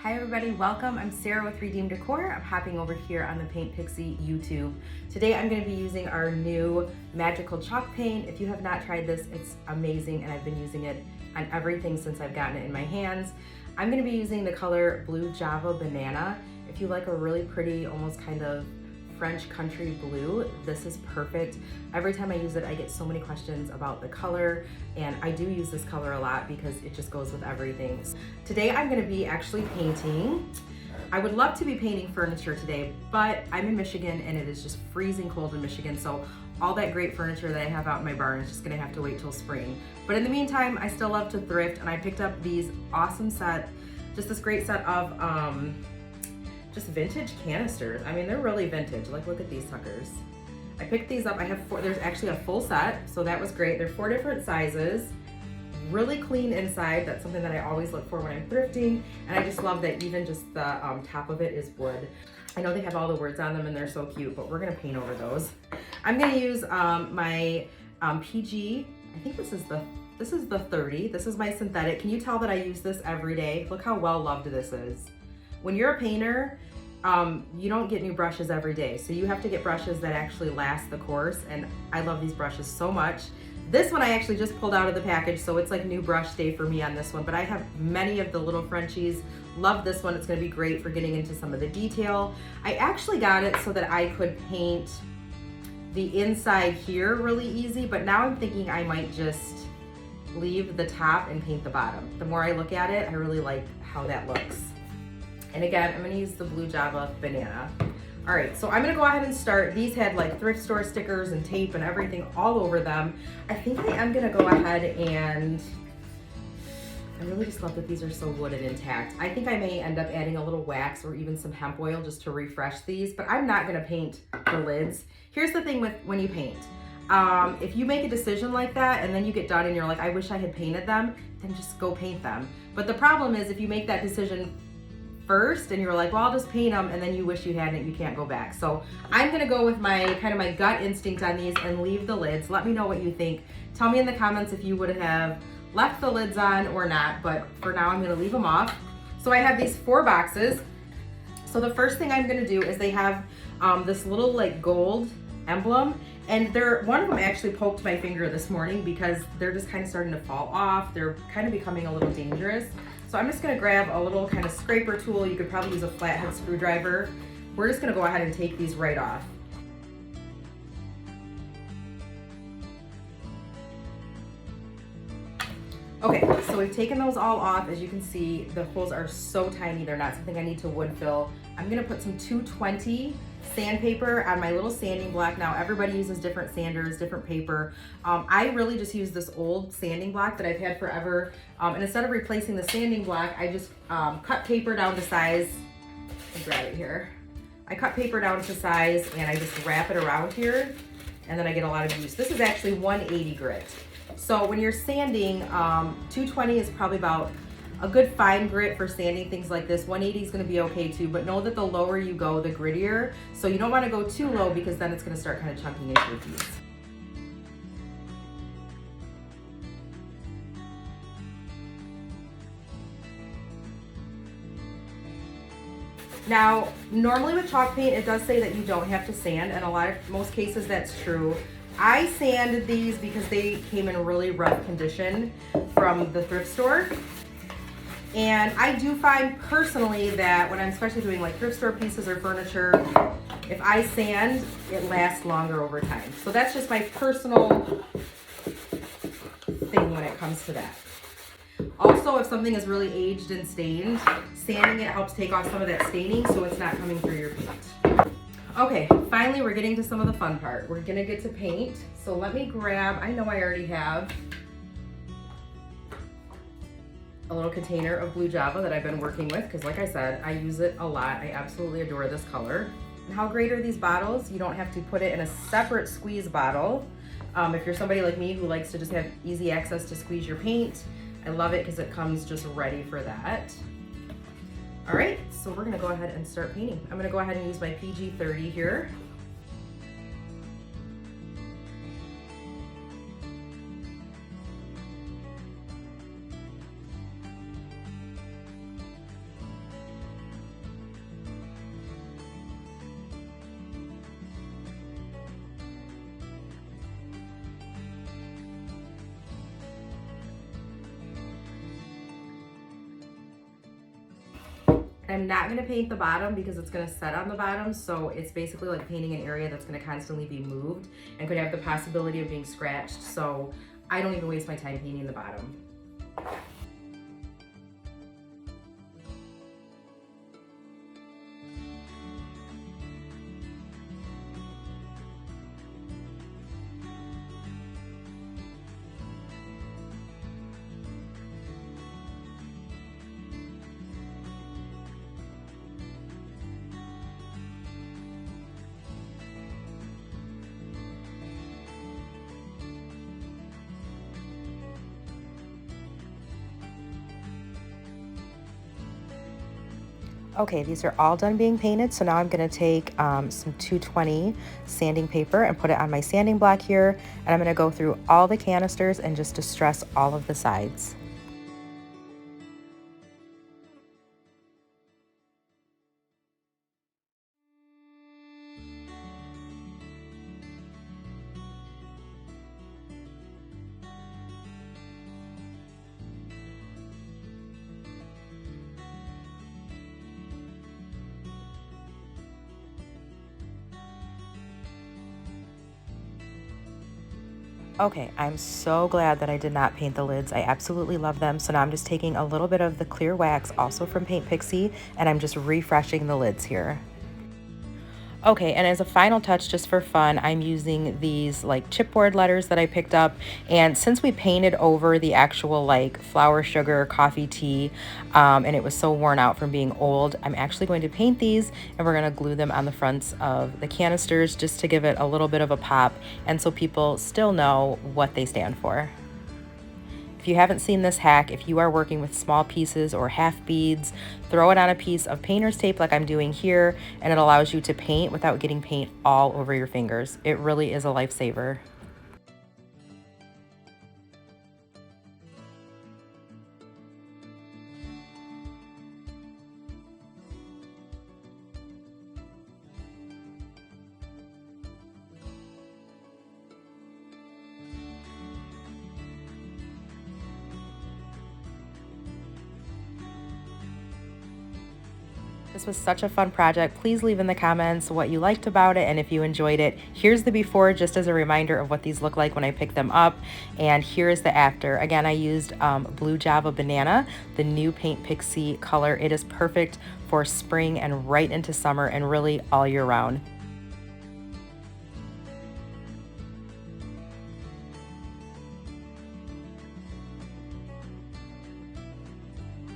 Hi everybody, welcome. I'm Sarah with Redeem Decor. I'm hopping over here on the Paint Pixie YouTube. Today I'm going to be using our new magical chalk paint. If you have not tried this, it's amazing and I've been using it on everything since I've gotten it in my hands. I'm going to be using the color Blue Java Banana. If you like a really pretty, almost kind of French country blue, this is perfect. Every time I use it, I get so many questions about the color, and I do use this color a lot because it just goes with everything. Today I'm going to be actually painting. I would love to be painting furniture today, but I'm in Michigan and it is just freezing cold in Michigan, so all that great furniture that I have out in my barn is just going to have to wait till spring. But in the meantime, I still love to thrift, and I picked up these awesome just this great set of just vintage canisters. I mean, they're really vintage. Like, look at these suckers. I picked these up. I have four. There's actually a full set, so that was great. They're 4 different sizes. Really clean inside. That's something that I always look for when I'm thrifting, and I just love that even just the top of it is wood. I know they have all the words on them and they're so cute, but we're gonna paint over those. I'm gonna use my PG. I think this is the 30. This is my synthetic. Can you tell that I use this every day? Look how well loved this is. When you're a painter, you don't get new brushes every day, so you have to get brushes that actually last the course, and I love these brushes so much. This one I actually just pulled out of the package, so it's like new brush day for me on this one, but I have many of the little Frenchies. Love this one. It's going to be great for getting into some of the detail. I actually got it so that I could paint the inside here really easy, but now I'm thinking I might just leave the top and paint the bottom. The more I look at it, I really like how that looks. And again, I'm gonna use the Blue Java Banana. All right, so I'm gonna go ahead and start. These had like thrift store stickers and tape and everything all over them. I think I am gonna go ahead and, I really just love that these are so wood and intact. I think I may end up adding a little wax or even some hemp oil just to refresh these, but I'm not gonna paint the lids. Here's the thing with when you paint. If you make a decision like that and then you get done and you're like, I wish I had painted them, then just go paint them. But the problem is if you make that decision first and you're like, well, I'll just paint them, and then you wish you hadn't, you can't go back. So I'm gonna go with my gut instinct on these and leave the lids. Let me know what you think. Tell me in the comments if you would have left the lids on or not, but for now I'm gonna leave them off. So I have these 4 boxes. So the first thing I'm gonna do is they have this little like gold emblem, and one of them actually poked my finger this morning because they're just kind of starting to fall off. They're kind of becoming a little dangerous. So I'm just gonna grab a little kind of scraper tool. You could probably use a flathead screwdriver. We're just gonna go ahead and take these right off. Okay, so we've taken those all off. As you can see, the holes are so tiny, they're not something I need to wood fill. I'm gonna put some 220 sandpaper on my little sanding block. Now everybody uses different sanders, different paper. I really just use this old sanding block that I've had forever. And instead of replacing the sanding block, I just cut paper down to size. Let me grab it here. I cut paper down to size and I just wrap it around here, and then I get a lot of use. This is actually 180 grit. So when you're sanding, 220 is probably about a good fine grit for sanding things like this. 180 is gonna be okay too, but know that the lower you go, the grittier. So you don't wanna go too low because then it's gonna start kind of chunking into your piece. Now, normally with chalk paint, it does say that you don't have to sand, and most cases that's true. I sanded these because they came in really rough condition from the thrift store. And I do find personally that when I'm especially doing like thrift store pieces or furniture, if I sand, it lasts longer over time. So that's just my personal thing when it comes to that. Also, if something is really aged and stained, sanding it helps take off some of that staining so it's not coming through your paint. Okay, finally we're getting to some of the fun part. We're gonna get to paint. So let me grab, I know I already have a little container of Blue Java that I've been working with because like I said, I use it a lot. I absolutely adore this color. And how great are these bottles? You don't have to put it in a separate squeeze bottle. If you're somebody like me who likes to just have easy access to squeeze your paint, I love it because it comes just ready for that. All right, so we're gonna go ahead and start painting. I'm gonna go ahead and use my PG 30 here. I'm not gonna paint the bottom because it's gonna set on the bottom, so it's basically like painting an area that's gonna constantly be moved and could have the possibility of being scratched, so I don't even waste my time painting the bottom. Okay, these are all done being painted, so now I'm gonna take some 220 sanding paper and put it on my sanding block here, and I'm gonna go through all the canisters and just distress all of the sides. Okay, I'm so glad that I did not paint the lids. I absolutely love them. So now I'm just taking a little bit of the clear wax, also from Paint Pixie, and I'm just refreshing the lids here. Okay, and as a final touch, just for fun, I'm using these like chipboard letters that I picked up. And since we painted over the actual like flour, sugar, coffee, tea, and it was so worn out from being old, I'm actually going to paint these and we're gonna glue them on the fronts of the canisters just to give it a little bit of a pop and so people still know what they stand for. If you haven't seen this hack, if you are working with small pieces or half beads, throw it on a piece of painter's tape like I'm doing here, and it allows you to paint without getting paint all over your fingers. It really is a lifesaver. This was such a fun project. Please leave in the comments what you liked about it and if you enjoyed it. Here's the before just as a reminder of what these look like when I pick them up, and here's the after. Again, I used Blue Java Banana, the new Paint Pixie color. It is perfect for spring and right into summer and really all year round.